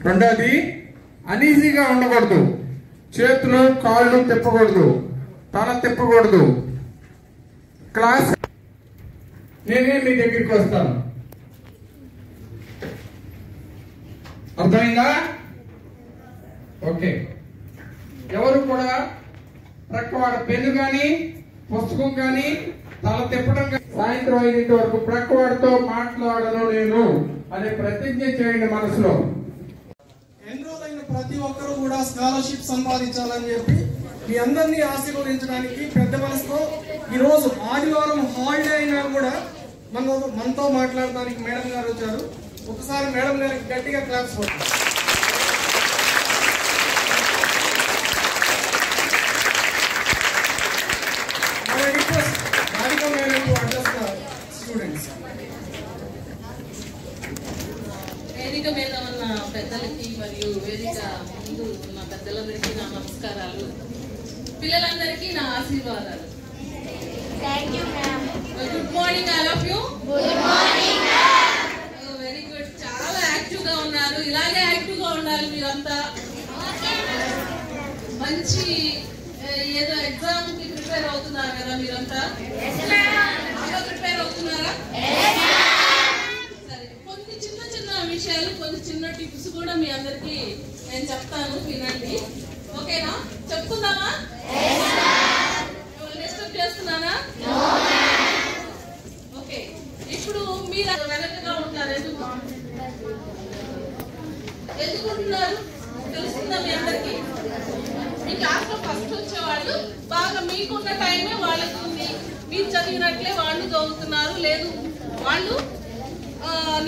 రెండోది అనీజీగా ఉండకూడదు, చేతులు కాళ్ళు తిప్పకూడదు, తల తిప్పకూడదు. క్లాస్ నేనే మీ దగ్గరికి వస్తాను, అర్థమైందా? ఓకే. ఎవరు కూడా ప్రక్కవాడ పెన్ను కానీ పుస్తకం కానీ తల తిప్పడం కానీ, సాయంత్రం 5 వరకు ప్రక్కవాడితో మాట్లాడను నేను అనే ప్రతిజ్ఞ చేయండి మనసులో. ఎన్రోల్ అయిన ప్రతి ఒక్కరూ కూడా స్కాలర్షిప్ సంపాదించాలని చెప్పి మీ అందరినీ ఆశీర్వదించడానికి పెద్ద మనసుతో ఈరోజు ఆదివారం హాలిడే అయినా కూడా మనతో మాట్లాడడానికి మేడం గారు వచ్చారు. ఒకసారి మేడం గారికి గట్టిగా క్లాప్స్ కొట్టారు. వేదిక మీద ఉన్న పెద్దలకి మరియు వేదిక ముందు ఉన్న పెద్దలందరికీ నా నమస్కారాలు, పిల్లలందరికీ నా ఆశీర్వాదాలు. Good morning all of you. Very good. చాలా యాక్టివ్ గా ఉన్నారు. ఇలాగే యాక్టివ్ గా ఉండాలి మీరంతా. మంచి ఏదో ఎగ్జామ్ కి ప్రిపేర్ అవుతున్నారు కదా మీరంతా? బాగా ప్రిపేర్ అవుతున్నారా? సరే, కొన్ని చిన్న చిన్న విషయాలు, కొన్ని చిన్న టిప్స్ కూడా మీ అందరికి నేను చెప్తాను, వినండి. ఓకేనా? చెప్పుకుందామా? డిస్టర్బ్ చేస్తున్నానా? ఓకే. ఇప్పుడు మీరు వెనకగా ఉంటారు. ఎందుకుంటున్నారు తెలుస్తుందా మీ అందరికి? మీ క్లాస్ లో ఫస్ట్ వచ్చేవాళ్ళు బాగా మీకున్న టైమే వాళ్ళకు ఉంది. మీరు చదివినట్లే వాళ్ళు చదువుతున్నారు, లేదు వాళ్ళు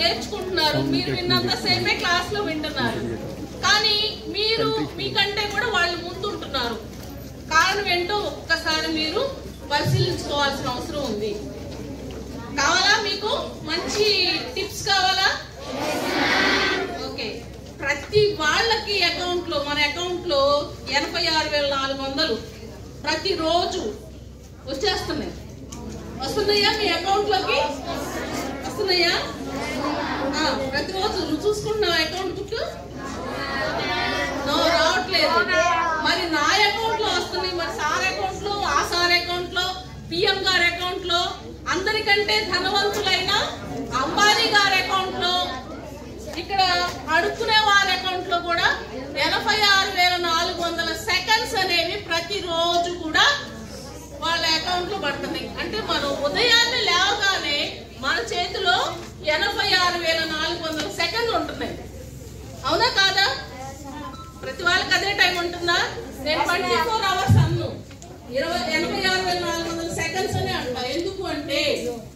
నేర్చుకుంటున్నారు. మీరు విన్నంత సేమే క్లాస్ లో వింటున్నారు, కానీ మీరు మీకంటే కూడా వాళ్ళు ముందుంటున్నారు. కారణం ఏంటో ఒక్కసారి మీరు పరిశీలించుకోవాల్సిన అవసరం ఉంది. కావాలా? మీకు మంచి టిప్స్ కావాలా? ఓకే. ప్రతి వాళ్ళకి అకౌంట్ లో, మన అకౌంట్ లో 86,400 ప్రతిరోజు వచ్చేస్తున్నాయి. వస్తున్నాయా మీ అకౌంట్ లోకి? వస్తున్నాయా? ప్రతిరోజు నువ్వు చూసుకుంటున్నావు అకౌంట్ బుక్? రావట్లేదు. మరి నా అకౌంట్ లో వస్తున్నాయి. మరి సార్ అకౌంట్ లో, ఆ సార్ అకౌంట్ లో, పిఎం గారి అకౌంట్ లో, అందరికంటే ధనవంతులైన అంబానీ గారి అకౌంట్ లో, ఇక్కడ అడుక్కునే వారి అకౌంట్ లో కూడా 86,400 సెకండ్స్ అనేవి ప్రతిరోజు కూడా వాళ్ళ అకౌంట్ లో పడుతున్నాయి. అంటే మనం ఉదయాన్నే లేవగానే మన చేతిలో 86,400 సెకండ్లు ఉంటున్నాయి. అవునా కాదా? ప్రతి వాళ్ళకి అదే టైం ఉంటుందా? నేను 24 అవర్స్ అన్ను 86,400 సెకండ్స్ అనే అంటా. ఎందుకు అంటే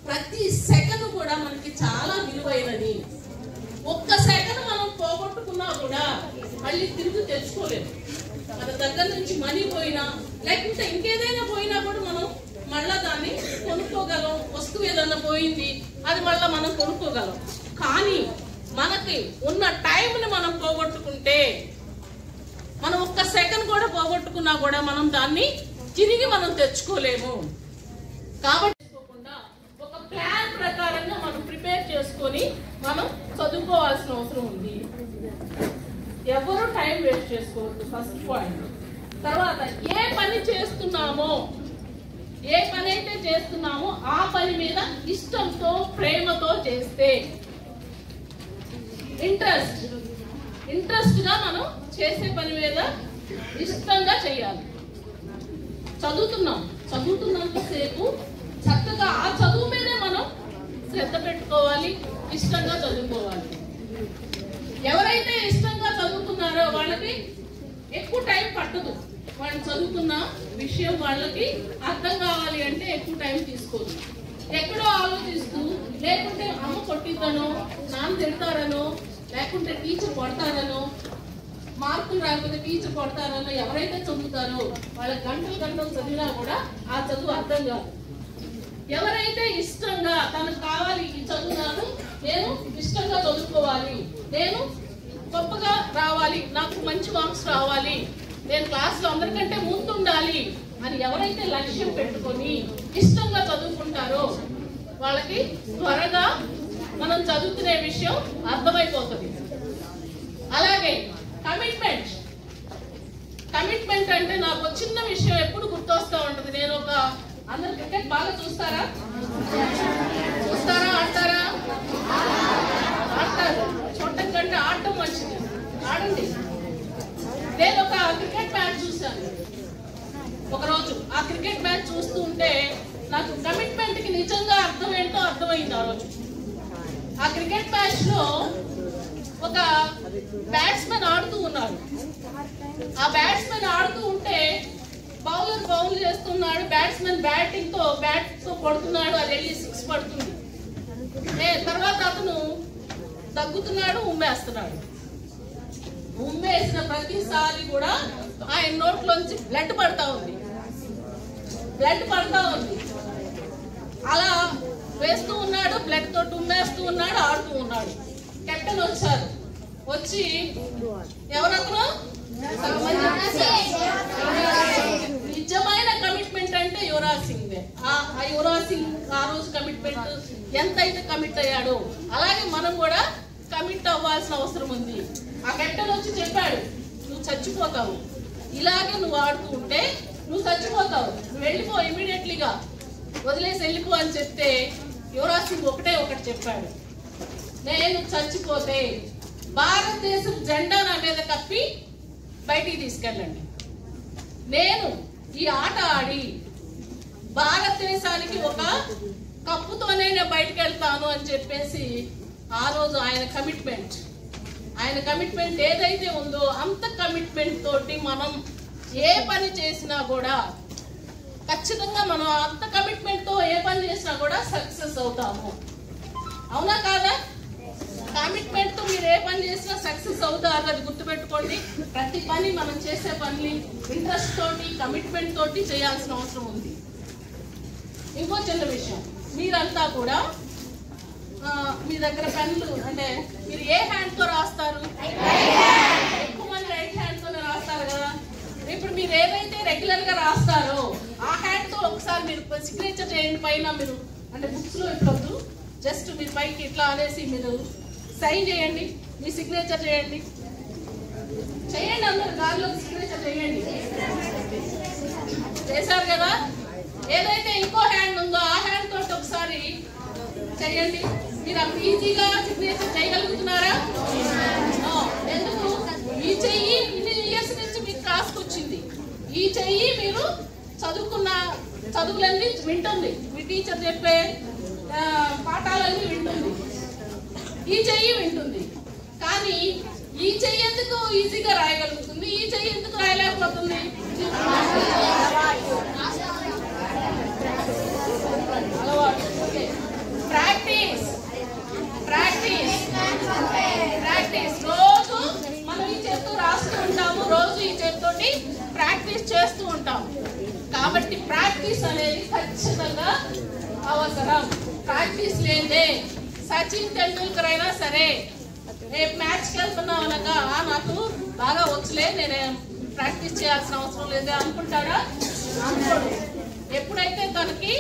ప్రతి సెకండ్ కూడా మనకి చాలా విలువైనది. ఒక్క సెకండ్ మనం పోగొట్టుకున్నా కూడా మళ్ళీ తిరిగి తెచ్చుకోలేము. మన దగ్గర నుంచి మనీ పోయినా, లేకపోతే ఇంకేదైనా పోయినా కూడా మనం మళ్ళా దాన్ని కొనుక్కోగలం. వస్తువు ఏదన్నా పోయింది, అది మళ్ళా మనం కొనుక్కోగలం. కానీ మనకి ఉన్న టైంని మనం పోగొట్టుకుంటే, మనం ఒక్క సెకండ్ కూడా పోగొట్టుకున్నా కూడా మనం దాన్ని తిరిగి మనం తెచ్చుకోలేము. కాబట్టి ఒక ప్లాన్ ప్రకారంగా మనం ప్రిపేర్ చేసుకొని మనం చదువుకోవాల్సిన అవసరం ఉంది. ఎవరు టైం వేస్ట్ చేసుకోవద్దు, ఫస్ట్ పాయింట్. తర్వాత ఏ పని చేస్తున్నామో, ఏ పని అయితే చేస్తున్నామో ఆ పని మీద ఇష్టంతో, ప్రేమతో చేస్తే, ఇంట్రెస్ట్ గా మనం చేసే పని మీద ఇష్టంగా చేయాలి. చదువుతున్నంతసేపు చక్కగా ఆ చదువు మీదే మనం శ్రద్ధ పెట్టుకోవాలి, ఇష్టంగా చదువుకోవాలి. ఎవరైతే ఇష్టంగా చదువుతున్నారో వాళ్ళకి ఎక్కువ టైం పట్టదు. వాళ్ళు చదువుతున్న విషయం వాళ్ళకి అర్థం కావాలి అంటే ఎక్కువ టైం తీసుకోదు. ఎక్కడో ఆలోచిస్తూ, లేకుంటే అమ్మ కొట్టిద్దనో, నాన్న తిడతారనో, లేకుంటే టీచర్ కొడతారనో, మార్కులు రాకపోతే టీచర్ కొడతారనో ఎవరైతే చదువుతారో వాళ్ళ గంటలు చదివినా కూడా ఆ చదువు అర్థం కాదు. ఎవరైతే ఇష్టంగా తనకు కావాలి, ఈ చదువు నేను ఇష్టంగా చదువుకోవాలి, నేను గొప్పగా రావాలి, నాకు మంచి మార్క్స్ రావాలి, నేను క్లాస్లో అందరికంటే ముందుండాలి అని ఎవరైతే లక్ష్యం పెట్టుకొని ఇష్టంగా చదువుకుంటారో వాళ్ళకి త్వరగా మనం చదువుతున్న విషయం అర్థమైపోతుంది. అలాగే కమిట్మెంట్ అంటే నాకు చిన్న విషయం ఎప్పుడు గుర్తొస్తా ఉంటుంది. నేను ఒక అందరు క్రికెట్ బాగా చూస్తారా ఆడతారా? ఆడతారు. చూడటం కంటే ఆడటం మంచిది, ఆడండి. నేను ఒక క్రికెట్ మ్యాచ్ చూశాను ఒకరోజు. ఆ క్రికెట్ మ్యాచ్ చూస్తూ ఉంటే నాకు కమిట్మెంట్ కి నిజంగా అర్థం ఏంటో అర్థమైంది. ఆ రోజు ఆ క్రికెట్ మ్యాచ్ లో ఒక బ్యాట్స్మెన్ ఆడుతూ ఉన్నాడు. ఆ బ్యాట్స్మెన్ ఆడుతూ ఉంటే బౌలర్ బౌల్ చేస్తున్నాడు, బ్యాట్స్మెన్ బ్యాట్ తో కొడుతున్నాడు, అది వెళ్ళి 6 పడుతుంది. తర్వాత అతను దగ్గుతున్నాడు, ఉమ్మేస్తున్నాడు. ఉమ్మేసిన ప్రతిసారి కూడా ఆయన నోట్లోంచి బ్లడ్ పడతా ఉంది. అలా వేస్తూ ఉన్నాడు, బ్లడ్ తోటి ఉమ్మేస్తూ ఉన్నాడు, ఆడుతూ ఉన్నాడు. కెప్టెన్ వచ్చారు. వచ్చి ఎవరతను నిజమైన కమిట్మెంట్ అంటే యువరాజ్ సింగ్. ఆ యువరాజ్ సింగ్ ఆ రోజు కమిట్మెంట్ ఎంతైతే కమిట్ అయ్యాడో అలాగే మనం కూడా కమిట్ అవ్వాల్సిన అవసరం ఉంది. ఆ కెప్టెన్ వచ్చి చెప్పాడు, నువ్వు చచ్చిపోతావు, ఇలాగే నువ్వు ఆడుతూ ఉంటే నువ్వు చచ్చిపోతావు, నువ్వు వెళ్ళిపో, ఇమీడియట్లీగా వదిలేసి వెళ్ళిపో అని చెప్తే యువరాజ్ సింగ్ ఒకటి చెప్పాడు, నేను చచ్చిపోతే భారతదేశం జెండా నా మీద కప్పి బయటికి తీసుకెళ్ళండి, నేను ఈ ఆట ఆడి భారతదేశానికి ఒక కప్పుతోనే నేను బయటకు వెళ్తాను అని చెప్పేసి ఆ రోజు ఆయన కమిట్మెంట్ ఏదైతే ఉందో అంత కమిట్మెంట్ తోటి మనం ఏ పని చేసినా కూడా ఖచ్చితంగా మనం అంత కమిట్మెంట్ తో ఏ పని చేసినా కూడా సక్సెస్ అవుతాము. అవునా కాదా? కమిట్మెంట్ తో మీరు ఏ పని చేసినా సక్సెస్ అవుతారు, అది గుర్తుపెట్టుకోండి. ప్రతి పని మనం చేసే పని ఇంట్రెస్ట్ తోటి కమిట్మెంట్ తోటి చేయాల్సిన అవసరం ఉంది. ఇంకో చిన్న విషయం, మీరంతా కూడా మీ దగ్గర పెన్లు అంటే మీరు ఏ హ్యాండ్ తో రాస్తారు? ఎక్కువ మంది రైట్ హ్యాండ్ తోనే రాస్తారు కదా. ఇప్పుడు మీరు ఏదైతే రెగ్యులర్ గా రాస్తారో ఆ హ్యాండ్ తో ఒకసారి మీరు సిగ్నేచర్ చేయండి. పైన మీరు అంటే బుక్స్ లో ఇప్పుడు జస్ట్ మీరు పైకి ఇట్లా అనేసి మీరు సైన్ చేయండి, మీ సిగ్నేచర్ చేయండి. అందరు దానిలో సిగ్నేచర్ చేయండి. చేశారు కదా? ఏదైతే ఇంకో హ్యాండ్ ఉందో ఆ హ్యాండ్ తోటి ఒకసారి చేయండి. మీరు అంత ఈజీగా సిగ్నేచర్ చేయగలుగుతున్నారా? ఎందుకు? ఈ చెయ్యి ఇన్ని ఇయర్స్ నుంచి మీకు రాసుకొచ్చింది. ఈ చెయ్యి మీరు చదువుకున్న చదువులన్నీ వింటుంది, మీ టీచర్ చెప్పే పాఠాలన్నీ వింటుంది, ఈ చెయ్యి వింటుంది. కానీ ఈ చెయ్యి ఎందుకు ఈజీగా రాయగలుగుతుంది, ఈ చెయ్యి ఎందుకు రాయలేకపోతుంది? అలవాటు. ప్రాక్టీస్ రోజు మనం ఈ చేస్తూ రాస్తూ ఉంటాము, రోజు ఈ చేతితోటి ప్రాక్టీస్ చేస్తూ ఉంటాము. కాబట్టి ప్రాక్టీస్ అనేది ఖచ్చితంగా అవసరం. ప్రాక్టీస్ లేదే సచిన్ టెండూల్కర్ అయినా సరే రేపు మ్యాచ్కి వెళ్తున్నాం అనగా నాకు బాగా వచ్చలే, నేను ప్రాక్టీస్ చేయాల్సిన అవసరం లేదే అనుకుంటాడా? అనుకోడు. ఎప్పుడైతే తనకి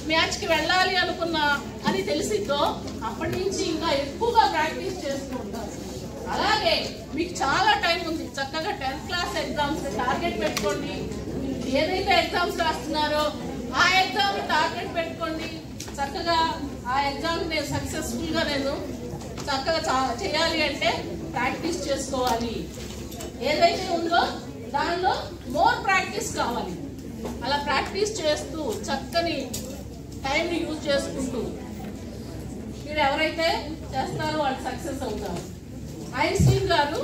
మ్యాచ్కి వెళ్ళాలి అనుకున్నా అని తెలిసిందో అప్పటి నుంచి ఇంకా ఎక్కువగా ప్రాక్టీస్ చేస్తూ ఉంటారు. అలాగే మీకు చాలా టైం ఉంది, చక్కగా 10th క్లాస్ ఎగ్జామ్స్ టార్గెట్ పెట్టుకోండి. ఏదైతే ఎగ్జామ్స్ రాస్తున్నారో ఆ ఎగ్జామ్ టార్గెట్ పెట్టుకోండి. చక్కగా ఆ ఎగ్జామ్ నేను సక్సెస్ఫుల్ గా నేను చక్కగా చేయాలి అంటే ప్రాక్టీస్ చేసుకోవాలి. ఏదైతే ఉందో దానిలో మోర్ ప్రాక్టీస్ కావాలి. అలా ప్రాక్టీస్ చేస్తూ చక్కని టైంని యూజ్ చేసుకుంటూ మీరు ఎవరైతే చేస్తారో వాళ్ళు సక్సెస్ అవుతారు. ఐన్స్టీన్ గారు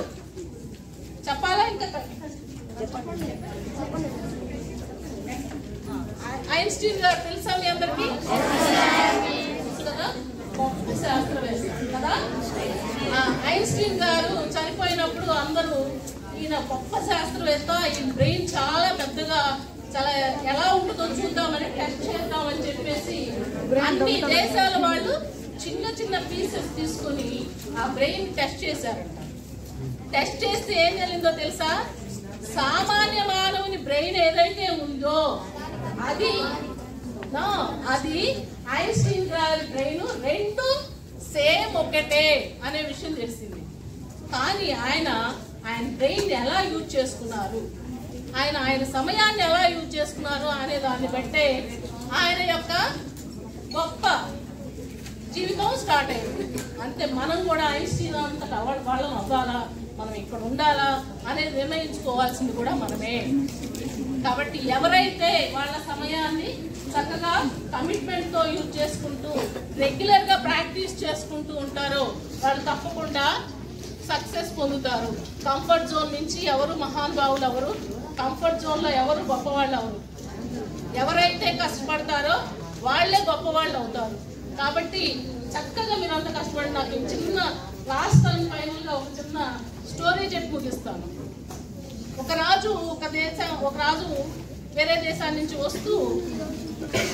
చెప్పాలా? ఇంకా ఐన్స్టీన్ గారు తెలుసా మీ అందరికి? గొప్ప శాస్త్రవేత్త కదా. ఐన్స్టీన్ గారు చనిపోయినప్పుడు అందరూ ఈయన గొప్ప శాస్త్రవేత్త, ఈయన బ్రెయిన్ చాలా పెద్దగా చాలా ఎలా ఉంటుందో చూద్దామని టెస్ట్ చేద్దామని చెప్పేసి అన్ని దేశాల వాళ్ళు చిన్న చిన్న పీసెస్ తీసుకొని ఆ బ్రెయిన్ టెస్ట్ చేశారంట. టెస్ట్ చేస్తే ఏం జరిగిందో తెలుసా? సామాన్య మానవుని బ్రెయిన్ ఏదైతే ఉందో అది ఐన్స్టీన్ గారి బ్రెయిన్ 2 సేమ్ ఒకటే అనే విషయం తెలిసింది. కానీ ఆయన బ్రెయిన్ ఎలా యూజ్ చేసుకున్నారు, ఆయన సమయాన్ని ఎలా యూజ్ చేసుకున్నారు అనే దాన్ని బట్టే ఆయన యొక్క గొప్ప జీవితం స్టార్ట్ అయింది. అంతే, మనం కూడా ఐన్స్టీన్ అంతటా వాళ్ళం అవ్వాలా, మనం ఇక్కడ ఉండాలా అనేది నిర్ణయించుకోవాల్సింది కూడా మనమే. కాబట్టి ఎవరైతే వాళ్ళ సమయాన్ని చక్కగా కమిట్మెంట్ తో యూజ్ చేసుకుంటూ రెగ్యులర్ గా ప్రాక్టీస్ చేసుకుంటూ ఉంటారో వాళ్ళు తప్పకుండా సక్సెస్ పొందుతారు. కంఫర్ట్ జోన్ నుంచి ఎవరు మహానుభావులు ఎవరు, కంఫర్ట్ జోన్ లో ఎవరు గొప్పవాళ్ళు ఎవరు, ఎవరైతే కష్టపడతారో వాళ్లే గొప్పవాళ్ళు అవుతారు. కాబట్టి చక్కగా మీరు అంత కష్టపడి, నాకు చిన్న లాస్ట్ టైం ఫైనల్ గా ఒక చిన్న స్టోరీ చెప్పి ముగిస్తాను. ఒక రాజు వేరే దేశాన్ని నుంచి వస్తూ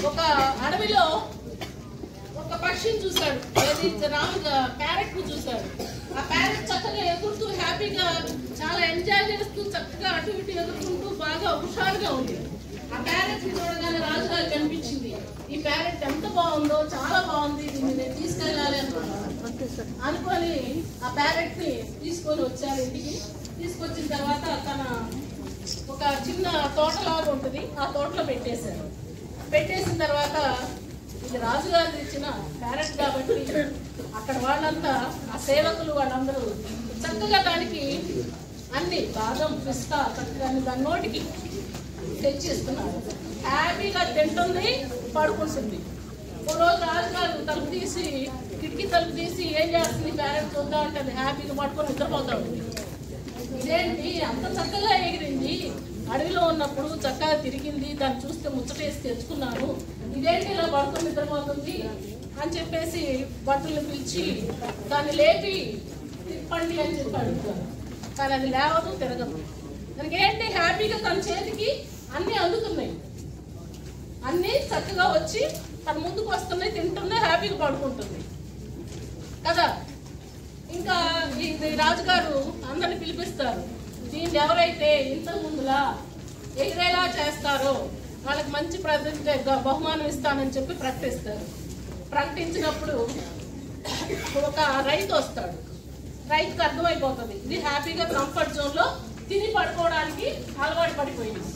ఒక అడవిలో ఒక పక్షిని చూశాడు. ప్యారెట్ ను చూశాడు. ఆ ప్యారెట్ చక్కగా ఎగురుతూ హ్యాపీగా చాలా ఎంజాయ్ చేస్తూ చక్కగా అటు ఇటు ఎగురుకుంటూ బాగా హుషారుగా ఉంది. ఆ ప్యారెట్ ని చూడగానే రాజుగారు కనిపించింది, ఈ ప్యారెట్ ఎంత బాగుందో, చాలా బాగుంది, దీన్ని నేను తీసుకెళ్ళాలి అనుకొని ఆ ప్యారెట్ ని తీసుకొని వచ్చారు ఇంటికి. తీసుకొచ్చిన తర్వాత తన ఒక చిన్న తోటలాగా ఉంటుంది, ఆ తోటలో పెట్టేశారు. పెట్టేసిన తర్వాత ఇది రాజుగారు ఇచ్చిన ప్యారెట్ కాబట్టి అక్కడ వాళ్ళంతా, ఆ సేవకులు వాళ్ళందరూ చక్కగా దానికి అన్ని బాదం పిస్తా చక్కగా దాని నోటికి తెచ్చిస్తున్నారు. హ్యాపీగా తింటుంది, పడుకుంటుంది. ఒక రోజు రాజుగారు కిటికీ తలుపు తీసి ఏం చేస్తుంది, ప్యారెట్ చూద్దా అంటే అది హ్యాపీగా పడుకొని నిద్రపోతా ఉంది. ఇదేంటి అంత చక్కగా ఎగిరింది, అడవిలో ఉన్నప్పుడు చక్కగా తిరిగింది, దాన్ని చూస్తే ముచ్చటేసి తెచ్చుకున్నాను, ఇదేంటి ఇలా పడుకొని నిద్రపోతుంది అని చెప్పేసి బట్టలు పిలిచి దాన్ని లేపి తిప్పండి అని చెప్పి అడుగుతారు. కానీ అది లేవదు, తిరగదు. దానికి ఏంటి హ్యాపీగా తన చేతికి అన్నీ అందుతున్నాయి, అన్నీ చక్కగా వచ్చి తన ముందుకు వస్తున్నాయి, తింటున్నాయి, హ్యాపీగా పడుకుంటుంది కదా. ఇంకా ఇది రాజుగారు అందరిని పిలిపిస్తారు. దీన్ని ఎవరైతే ఇంతకు ముందులా ఎగిరేలా చేస్తారో వాళ్ళకి మంచి బహుమానం ఇస్తానని చెప్పి ప్రకటిస్తారు. ప్రకటించినప్పుడు ఒక రైతు వస్తాడు. రైతుకు అర్థమైపోతుంది ఇది హ్యాపీగా కంఫర్ట్ జోన్ లో తిని పడుకోవడానికి అలవాటు పడిపోయింది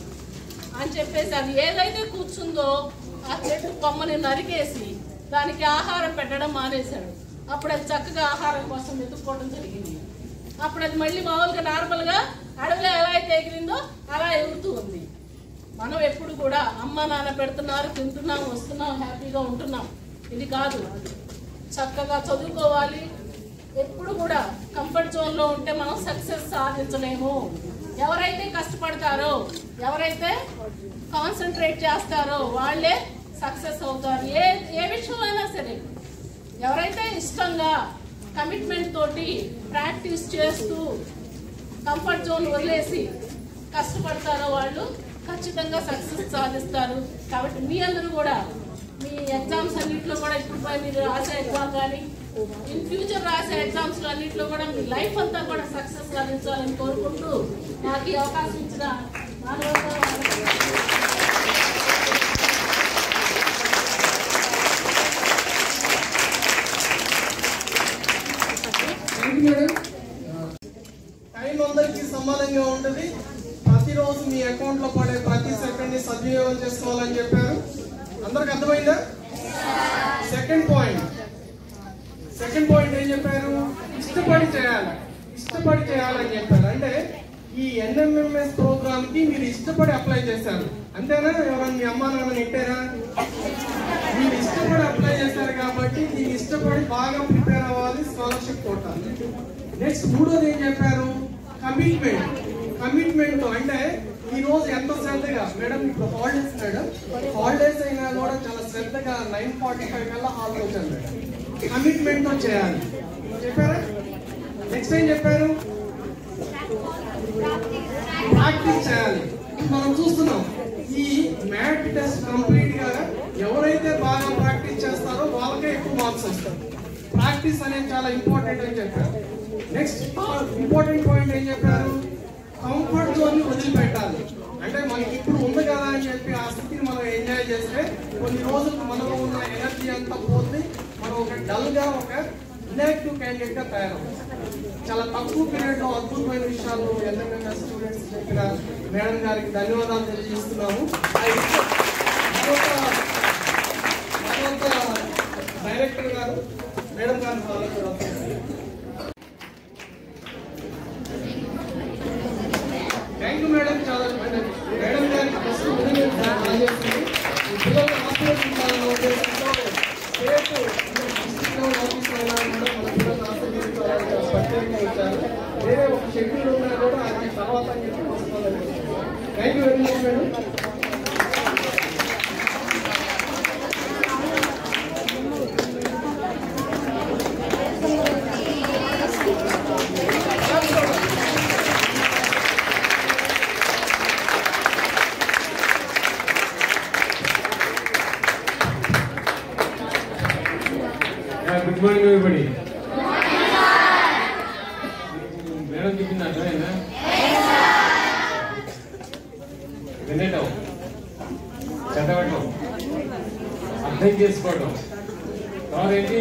అని చెప్పేసి అది ఏదైతే కూర్చుందో ఆ చెట్టు కొమ్మని నరికేసి దానికి ఆహారం పెట్టడం మానేశాడు. అప్పుడు అది చక్కగా ఆహారం కోసం వెతుక్కోవడం జరిగింది. అప్పుడు అది మళ్ళీ మామూలుగా నార్మల్ గా అడవిలో ఎలా అయితే ఎగిరిందో అలా ఎగురుతూ ఉంది. మనం ఎప్పుడు కూడా అమ్మ నాన్న పెడుతున్నారు, తింటున్నాం, వస్తున్నాం, హ్యాపీగా ఉంటున్నాం, ఇది కాదు. చక్కగా చదువుకోవాలి. ఎప్పుడు కూడా కంఫర్ట్ జోన్ లో ఉంటే మనం సక్సెస్ సాధించలేము. ఎవరైతే కష్టపడతారో, ఎవరైతే కాన్సన్ట్రేట్ చేస్తారో వాళ్ళే సక్సెస్ అవుతారు. ఏ విషయంలో అయినా సరే ఎవరైతే ఇష్టంగా కమిట్మెంట్ తోటి ప్రాక్టీస్ చేస్తూ కంఫర్ట్ జోన్ వదిలేసి కష్టపడతారో వాళ్ళు ఖచ్చితంగా సక్సెస్ సాధిస్తారు. కాబట్టి మీ అందరూ కూడా మీ ఎగ్జామ్స్ అన్నింటిలో కూడా ఇప్పుడు మీరు రాసే ఎగ్జామ్ కానీ ఇన్ ఫ్యూచర్ రాసే ఎగ్జామ్స్ అన్నింటిలో కూడా మీ లైఫ్ అంతా కూడా సక్సెస్ సాధించాలని కోరుకుంటూ నాకు ఈ అవకాశం ఇచ్చిన టైం అందరికీ సమానంగా ఉంటుంది. ప్రతిరోజు మీ అకౌంట్ లో పడే ప్రతి సెకండ్ ని సద్వినియోగం చేసుకోవాలని చెప్పారు. అందరికి అర్థమైందా? సెకండ్ పాయింట్ ఏం చెప్పారు? ఇష్టపడి చేయాలని చెప్పారు. అంటే ఈ NMMS ప్రోగ్రామ్ కి మీరు ఇష్టపడి అప్లై చేశారు అంతేనా? ఎవరైనా మీ అమ్మా నాన్న నెట్టారా? మీరు ఇష్టపడి అప్లై చేశారు కాబట్టి మీరు ఇష్టపడి బాగా ప్రిపేర్ అవ్వాలి, స్కాలర్షిప్ కొట్టాలి. నెక్స్ట్ మూడోది ఏం చెప్పారు? కమిట్మెంట్ అంటే ఈ రోజు ఎంత శ్రద్ధగా మేడం, ఇప్పుడు హాలిడేస్ అయినా కూడా చాలా శ్రద్ధగా 9:45 కల్లా హాల్కి వచ్చాను మేడం. కమిట్మెంట్ తో చేయాలి చెప్పారా? నెక్స్ట్ ఏం చెప్పారు? ప్రాక్టీస్ చేయాలి. మనం చూస్తున్నాం ఈ మ్యాట్ టెస్ట్ కంప్లీట్ గా ఎవరైతే బాగా ప్రాక్టీస్ చేస్తారో వాళ్ళకే ఎక్కువ మార్క్స్ వస్తారు. ప్రాక్టీస్ అనేది చాలా ఇంపార్టెంట్ అని చెప్పారు. నెక్స్ట్ ఇంపార్టెంట్ పాయింట్ ఏం చెప్పారు? కంఫర్ట్ జోన్ ని వదిలిపెట్టాలి. అంటే మనకి ఇప్పుడు ఉంది కదా అని చెప్పి ఆ స్థితిని మనం ఎంజాయ్ చేస్తే కొన్ని రోజులు మనలో ఉన్న ఎనర్జీ అంతా పోతుంది. మనం ఒక డల్ గా ఒక ఇన్యాక్టివ్ క్యాండిడేట్ గా తయారవుతారు. చాలా తక్కువ పీరియడ్ లో అద్భుతమైన విషయాలు ఎంతైనా స్టూడెంట్స్ చెప్పిన మేడం గారికి ధన్యవాదాలు తెలియజేస్తున్నాము. డైరెక్టర్ గారు మేడం గారు ఫాలో కూడా థ్యాంక్ యూ మేడం. చాలా మేడం గారికి పిల్లలు ఆశీర్వదించాలన్న ఉద్దేశంతో ప్రత్యేకంగా ఇచ్చారు. వేరే ఒక షెడ్యూల్ ఉన్నా కూడా అది తర్వాత thank you very much madam. Good morning, everybody. Madam చెప్పింది అర్థమైందా? వినటం, చదవటం, అర్థం చేసుకోవటం, తర్వాత ఏంటి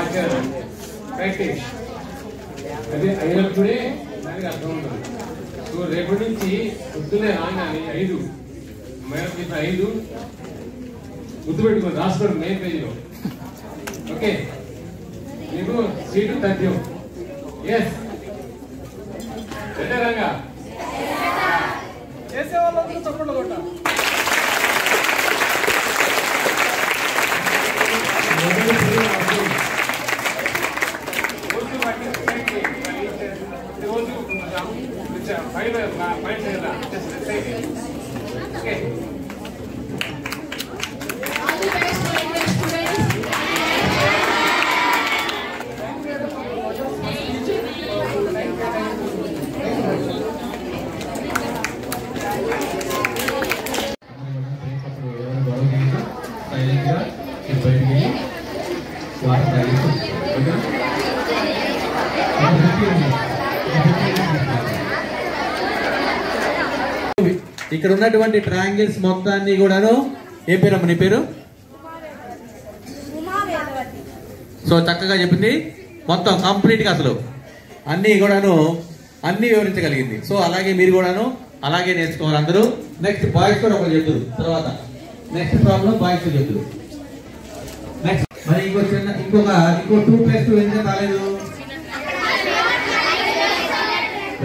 ఆచరణ, ప్రాక్టీస్. అది అయినప్పుడే దానికి అర్థం ఉంటుంది. సో రేపటి నుంచి పొద్దున్నే రాగానే 5 మేడం చెప్పిన 5 గుర్తుపెట్టుకుని రాసుకోండి మెయిన్ పేజీలో. ఓకే, మీకు సీటు తథ్యం. ఎస్ రంగా చేసే వాళ్ళందరూ చప్పట్లు కొట్టాలి. ఓకే ఇక్కడ ఉన్నటువంటి ట్రయాంగిల్స్ మొత్తాన్ని కూడాను ఏ పేరమ్మ నీ పేరు? సో చక్కగా చెప్పింది మొత్తం కంప్లీట్ గా అసలు అన్ని కూడాను అన్ని వివరించగలిగింది. సో అలాగే మీరు కూడాను అలాగే నేర్చుకోవాలి అందరూ. నెక్స్ట్ బాయ్స్ కూడా ఒకరు చెప్తారు, తర్వాత నెక్స్ట్ ప్రాబ్లం బాయ్స్ చెప్తారు. నెక్స్ట్ మరి ఇంకో 2+2 ఎంత రాలేదు?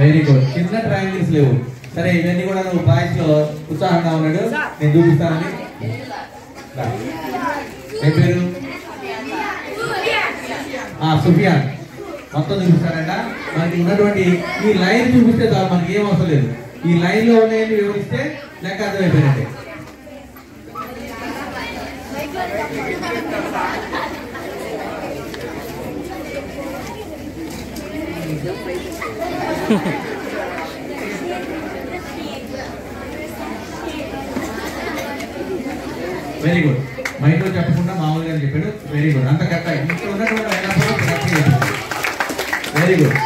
Very good. చిన్న ట్రయాంగిల్స్ లేవు. సరే ఇవన్నీ కూడా నువ్వు బాయ్స్ లో ఉత్సాహంగా ఉన్నాడు, నేను చూపిస్తానని. ఏ పేరు? సుఫియాన్. మొత్తం చూపిస్తారంట. మనకి ఉన్నటువంటి ఈ లైన్ చూపిస్తే చాలు, మనకి ఏం అవసరం లేదు. ఈ లైన్ లో ఉన్నాయని వివరిస్తే లెక్క అర్థమైపోయినట్టే. Very good. మైండ్లో చెప్పకుండా మామూలుగా చెప్పాడు. Very good. అంత కరెక్ట్. ఇక్కడ ఉన్నటువంటి very good.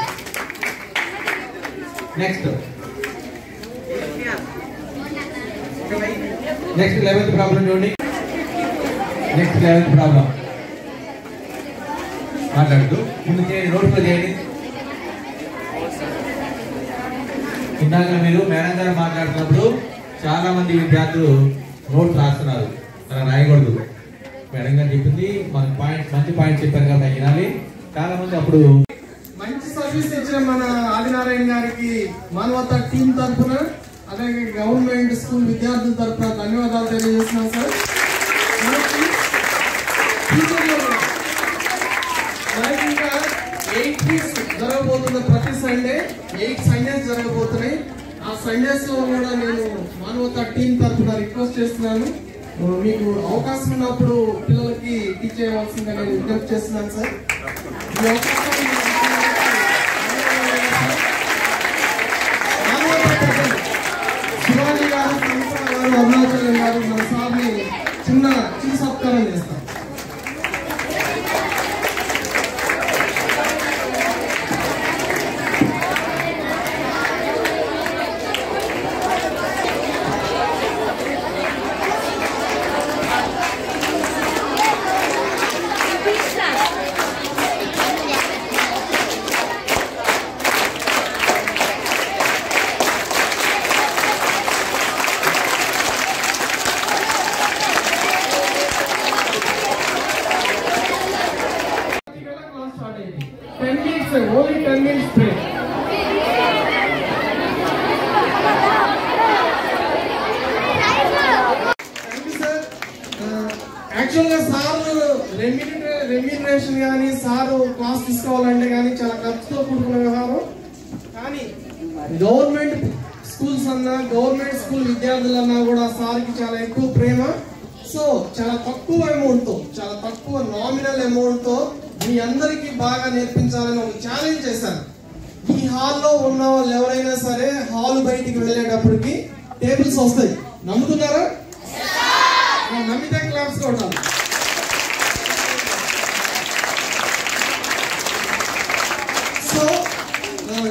Next 11th problem చూడండి. నెక్స్ట్ 11th ప్రాబ్లం మాట్లాడుతూ ముందు చేయండి, నోట్స్లో చేయండి. ఇందాక మీరు మేడం గారు మాట్లాడుతున్నప్పుడు చాలా మంది విద్యార్థులు నోట్స్ రాస్తున్నారు, అలా రాయకూడదు. మేడం గారు చెప్పింది మన పాయింట్, మంచి పాయింట్ చెప్పారు కాబట్టి వినాలి. చాలా మంది అప్పుడు మంచి సర్వీస్ ఇచ్చిన మన ఆదినారాయణ గారికి మానవతా టీం తరఫున అలాగే గవర్నమెంట్ స్కూల్ విద్యార్థుల తరఫున ధన్యవాదాలు తెలియజేస్తున్నాం సార్. ఇంకా 8 వీక్స్ జరగబోతున్న ప్రతి సండే 8 సండేస్ జరగబోతున్నాయి. ఆ సండేస్ లో కూడా నేను మానవతా టీం తరఫున రిక్వెస్ట్ చేస్తున్నాను, మీకు అవకాశం ఉన్నప్పుడు పిల్లలకి టీచ్ చేయవలసిందిగా నేను విజ్ఞప్తి చేస్తున్నాను సార్. ఈ అవకాశం శివాజీ గారు, అరుణాచలం గారు మన సార్ని చిన్న సత్కారం చేస్తాం. కల్లా క్లాస్ స్టార్ట్ అయింది. 10 minutes, only 10 minutes break. Thank you sir. యాక్చువల్గా సార్ రెమ్యూనరేషన్ కానీ సార్ క్లాస్ తీసుకోవాలంటే కానీ చాలా ఖర్చుతో కూడుకున్న వ్యవహారం. కానీ గవర్నమెంట్ స్కూల్స్ అన్నా గవర్నమెంట్ స్కూల్ విద్యార్థులన్నా కూడా సార్కి చాలా ఎక్కువ ప్రేమ. సో చాలా తక్కువ అమౌంట్తో, చాలా తక్కువ నామినల్ అమౌంట్తో మీ అందరికీ బాగా నేర్పించాలని ఒక ఛాలెంజ్ చేశాను. ఈ హాల్లో ఉన్న వాళ్ళు ఎవరైనా సరే హాల్ బయటికి వెళ్ళేటప్పటికి టేబుల్స్ వస్తాయి. నమ్ముతున్నారా? నమ్మితే క్లాప్స్ కొట్టాలి. సో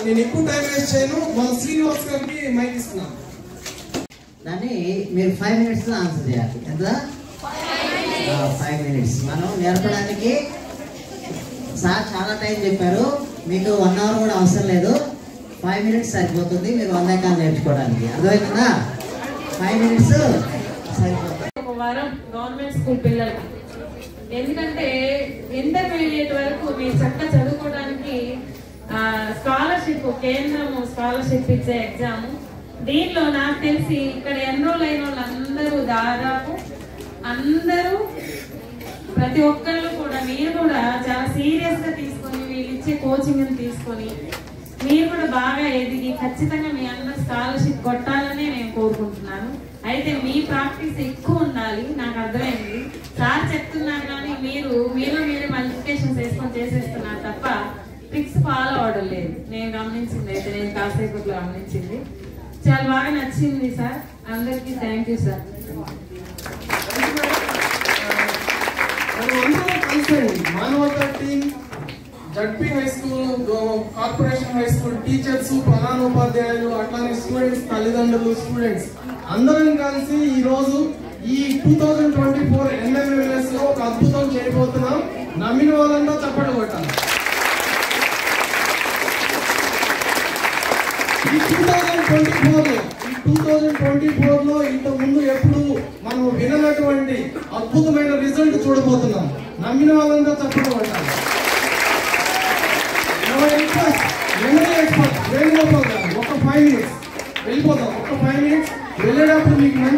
నేను ఎక్కువ టైం వేస్ట్ చేయను. మన శ్రీనివాస్ గారికి మైక్ ఇస్తున్నాను. దాన్ని మీరు 5 minutes లో ఆన్సర్ చేయాలి. ఎంత? 5 minutes. మనం నేర్పడానికి సార్ చాలా టైం చెప్పారు. మీకు 1 hour కూడా అవసరం లేదు. 5 minutes సరిపోతుంది మీరు 100 ఎకరాలు నేర్చుకోవడానికి. అర్థమవుతుందా? 5 minutes సరిపోతుంది. ఒక వారం గవర్నమెంట్ స్కూల్ పిల్లలకి, ఎందుకంటే ఇంటర్మీడియట్ వరకు మీరు చక్కగా చదువుకోవడానికి స్కాలర్షిప్, కేంద్రం స్కాలర్షిప్ ఇచ్చే ఎగ్జామ్. దీనిలో నాకు తెలిసి ఇక్కడ ఎన్రోల్ అయిన వాళ్ళందరూ దాదాపు అందరూ ప్రతి ఒక్కళ్ళు కూడా మీరు కూడా చాలా సీరియస్ గా తీసుకొని వీళ్ళు ఇచ్చే కోచింగ్ తీసుకొని మీరు కూడా బాగా ఎదిగి ఖచ్చితంగా మీ అందరూ స్కాలర్షిప్ కొట్టాలని నేను కోరుకుంటున్నాను. అయితే మీ ప్రాక్టీస్ ఎక్కువ ఉండాలి. నాకు అర్థమైంది. సార్ చెప్తున్నారు కానీ మీరే మల్టిప్లికేషన్స్ వేసుకొని చేసేస్తున్నారు తప్ప ట్రిక్స్ ఫాలో అవడం లేదు. నేను గమనించింది, అయితే నేను కాసేపట్లో గమనించింది. చాలా బాగా నచ్చింది సార్. అందరికీ థ్యాంక్ యూ సార్. మానవత team, ZP high school, corporation high school teachers, ప్రధానోపాధ్యాయులు, అట్లానే స్టూడెంట్స్, తల్లిదండ్రులు, స్టూడెంట్స్ అందరం కలిసి ఈ రోజు ఈ 2024 NMLS లో ఒక అద్భుతం చేయబోతున్నాం. నమ్మిన వాళ్ళంతా చప్పట్లు కొట్టాలి. ఈ 2024 లో ఇంతకు ముందు ఎప్పుడు మనం విననటువంటి అద్భుతమైన రిజల్ట్ చూడబోతున్నాం. నమ్మిన వాళ్ళంతా చప్పట్లు కొట్టాలి. వేణుగోపాల్ గారు ఒక 5 minutes వెళ్ళిపోతాం. ఒక 5 minutes వెళ్ళేటప్పుడు మీకు మంచి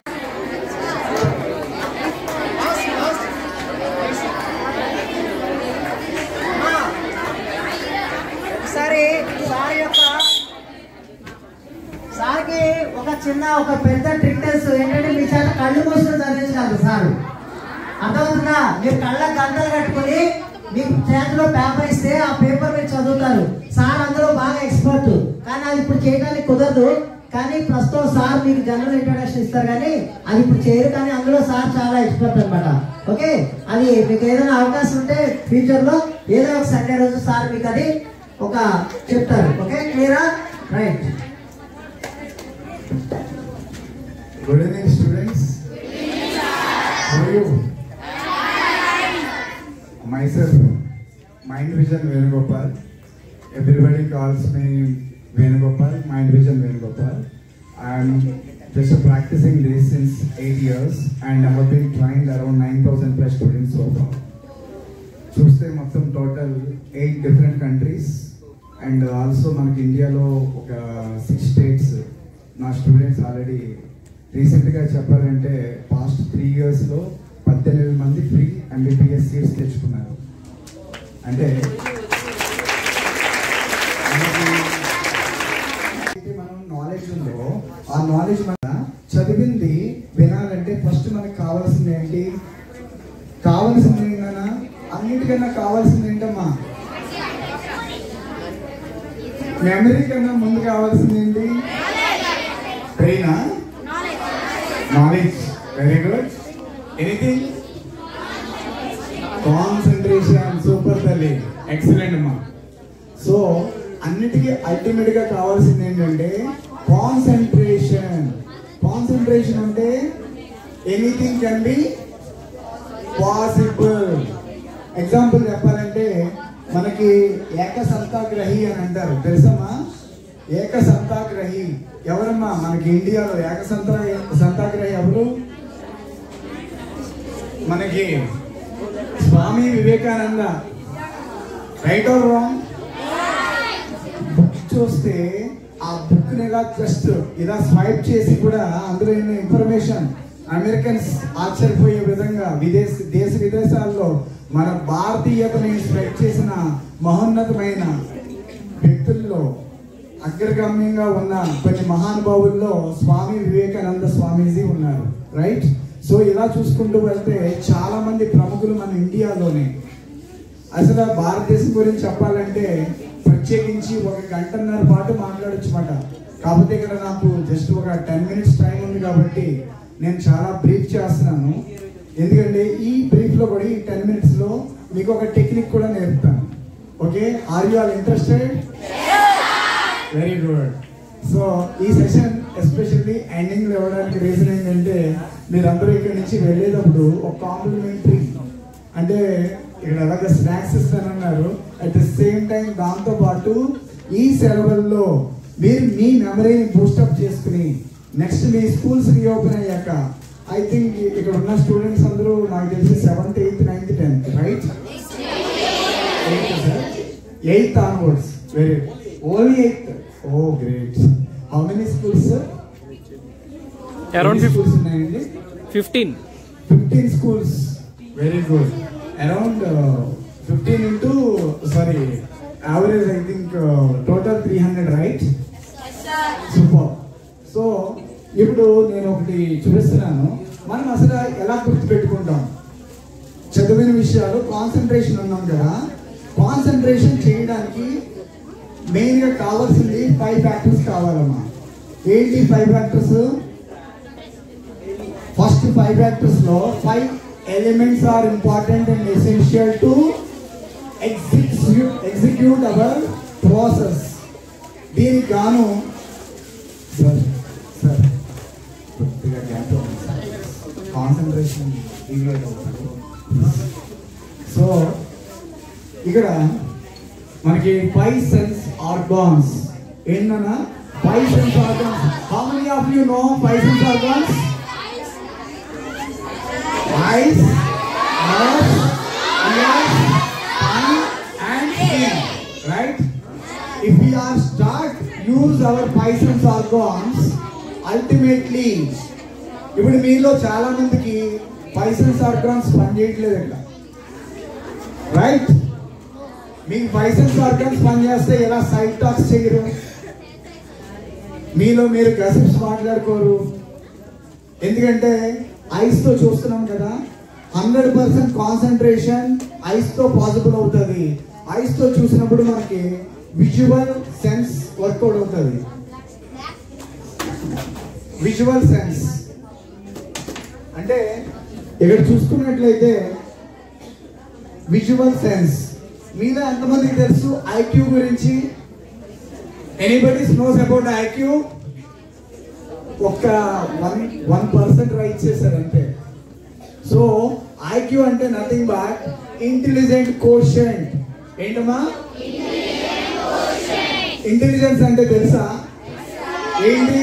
సార్కి ఒక పెద్ద ట్రిక్ తెలుసు. ఏంటంటే మీ చేత కళ్ళు మూసుకొని చదివించాలి సార్. అర్థమవుతుందా? మీరు కళ్ళ గంటలు కట్టుకుని మీకు చేతిలో పేపర్ ఇస్తే ఆ పేపర్ మీరు చదువుతారు. సార్ అందులో బాగా ఎక్స్పర్ట్, కానీ అది ఇప్పుడు చేయడానికి కుదరదు. కానీ ప్రస్తుతం సార్ మీకు జనరల్ ఇంట్రొడక్షన్ ఇస్తారు, కానీ అది ఇప్పుడు చేయరు. కానీ అందులో సార్ చాలా ఎక్స్పర్ట్ అనమాట. ఓకే, అది మీకు ఏదైనా అవకాశం ఉంటే ఫ్యూచర్ లో ఏదో ఒక సండే రోజు సార్ మీకు అది ఒక చెప్తారు. ఓకే, క్లియరా? Right. Good evening, students. How are you? Myself, Mind Vision Venugopal. Everybody calls me Venugopal, Mind Vision Venugopal. I'm just practicing this since 8 years and I have been trained around 9,000 plus students so far. చూస్తే మొత్తం total 8 different countries and also మనకి ఇండియాలో ఒక 6 states నా students already రీసెంట్గా చెప్పాలంటే past 3 years లో 18 మంది ఫ్రీ MBBS సీట్స్ తెచ్చుకున్నారు. అంటే మనం నాలెడ్జ్ ఉందో ఆ నాలెడ్జ్ మన చదివింది వినాలంటే ఫస్ట్ మనకి కావాల్సింది ఏంటి? కావాల్సింది ఏంటన్నా? అన్నిటికన్నా కావాల్సింది ఏంటమ్మా? మెమరీ కన్నా ముందు కావాల్సింది ఏంటి? బ్రెయినా? Knowledge. Very good. Anything? Concentration. Super తల్లి, ఎక్సలెంట్ అమ్మా. సో అన్నిటికీ అల్టిమేట్ గా కావాల్సింది ఏంటంటే కాన్సన్ట్రేషన్. కాన్సన్ట్రేషన్ అంటే anything can be possible. Example చెప్పాలంటే మనకి ఏకసంతాగ్రహి అని అంటారు, తెలుసమ్మా? ఏకసంతాగ్రహి ఎవరమ్మా? మనకి ఇండియాలో ఏకసంతాగ్రహి ఎవరు? మనకి Swami Vivekananda. Right or wrong? Book చూస్తే ఆ బుక్ ఇలా జస్ట్ ఇలా స్వైప్ చేసి కూడా అందులో ఉన్న ఇన్ఫర్మేషన్ అమెరికన్స్ ఆశ్చర్యపోయే విధంగా దేశ విదేశాల్లో మన భారతీయతని స్ప్రెడ్ చేసిన మహోన్నతమైన వ్యక్తుల్లో అగ్రగమ్యంగా ఉన్న కొన్ని మహానుభావుల్లో స్వామి వివేకానంద స్వామీజీ ఉన్నారు. రైట్? సో ఇలా చూసుకుంటూ వెళ్తే చాలా మంది ప్రముఖులు మన ఇండియాలోనే. అసలు భారతదేశం గురించి చెప్పాలంటే ప్రత్యేకించి 1 గంటన్నర పాటు మాట్లాడొచ్చు మాట. కాకపోతే ఇక్కడ నాకు జస్ట్ ఒక 10 minutes టైం ఉంది కాబట్టి నేను చాలా బ్రీఫ్ చేస్తున్నాను. ఎందుకంటే ఈ బ్రీఫ్ లో కూడా ఈ 10 minutes లో మీకు ఒక టెక్నిక్ కూడా నేర్పుతాను. Okay, are you all interested? Very good. So ఈ సెషన్ ఎస్పెషల్లీ ఎండింగ్ లో ఇవ్వడానికి రీజన్ ఏంటంటే మీరందరూ ఇక్కడ నుంచి వెళ్ళేటప్పుడు ఒక కాంప్లిమెంటరీ అంటే ఇక్కడ అలాగే స్నాక్స్ ఇస్తానన్నారు. అట్ ద సేమ్ టైం దాంతో పాటు ఈ సెలవుల్లో మీరు మీ మెమరీని బూస్టప్ చేసుకుని నెక్స్ట్ మీ స్కూల్స్ రీఓపెన్ అయ్యాక ఐ థింక్ ఇక్కడ ఉన్న స్టూడెంట్స్ అందరూ నాకు తెలిసి 7th, 8th, 9th, 10th, right? 8th onwards. Very only 8th. Oh, great. How many schools, sir? Around 15. 15 schools. Very good. Around 15 into average I think total 300, right? Yes, sir. Super. So ఇప్పుడు నేను ఒకటి చూపిస్తున్నాను. మనం అసలు ఎలా గుర్తుపెట్టుకుంటాం చదివిన విషయాలు? Concentration ఉన్నాం కదా. కాన్సన్ట్రేషన్ చేయడానికి మెయిన్ గా కావాల్సింది 5 ఫ్యాక్టర్స్ కావాలమ్మా. ఏంటి 5 ఫ్యాక్టర్స్? ఫస్ట్ 5 ఫ్యాక్టర్స్ లో 5 elements are important and essential to execute our process. దీనికి గాను సార్ కొద్దిగా గ్యాప్ కాన్సన్ట్రేషన్ డివైడ్ అవుతుంది. సో ఇక్కడ మనకి 5 sense organs. ఏంటన్నా 5 sense organs? How many of you know 5 sense organs? Eyes, nose, ears, tongue and skin. Right? If we are start use our 5 sense organs, ultimately ఇప్పుడు మీలో చాలా మందికి 5 sense organs పనిచేయట్లేదు ఇక్కడ. రైట్? మీకు 5 sense organs పనిచేస్తే ఎలా సైడ్ టాక్స్ చేయరు, మీలో మీరు గసిప్స్ మాట్లాడుకోరు. ఎందుకంటే ఐస్ తో చూస్తున్నాం కదా. 100% కాన్సన్ట్రేషన్ ఐస్ తో పాసిబుల్ అవుతుంది. ఐస్ తో చూసినప్పుడు మనకి విజువల్ సెన్స్ వర్కౌట్ అవుతుంది. విజువల్ సెన్స్ అంటే ఇక్కడ చూసుకున్నట్లయితే విజువల్ సెన్స్ మీలో ఎంతమందికి తెలుసు ఐక్యూ గురించి? Anybody knows about IQ? ఒక 1% రైట్ చేశారు అంతే. సో ఐక్యూ అంటే నథింగ్ బట్ ఇంటెలిజెంట్ కోషెంట్. ఏంటమ్మా ఇంటెలిజెన్స్ అంటే తెలుసా? ఏంటి?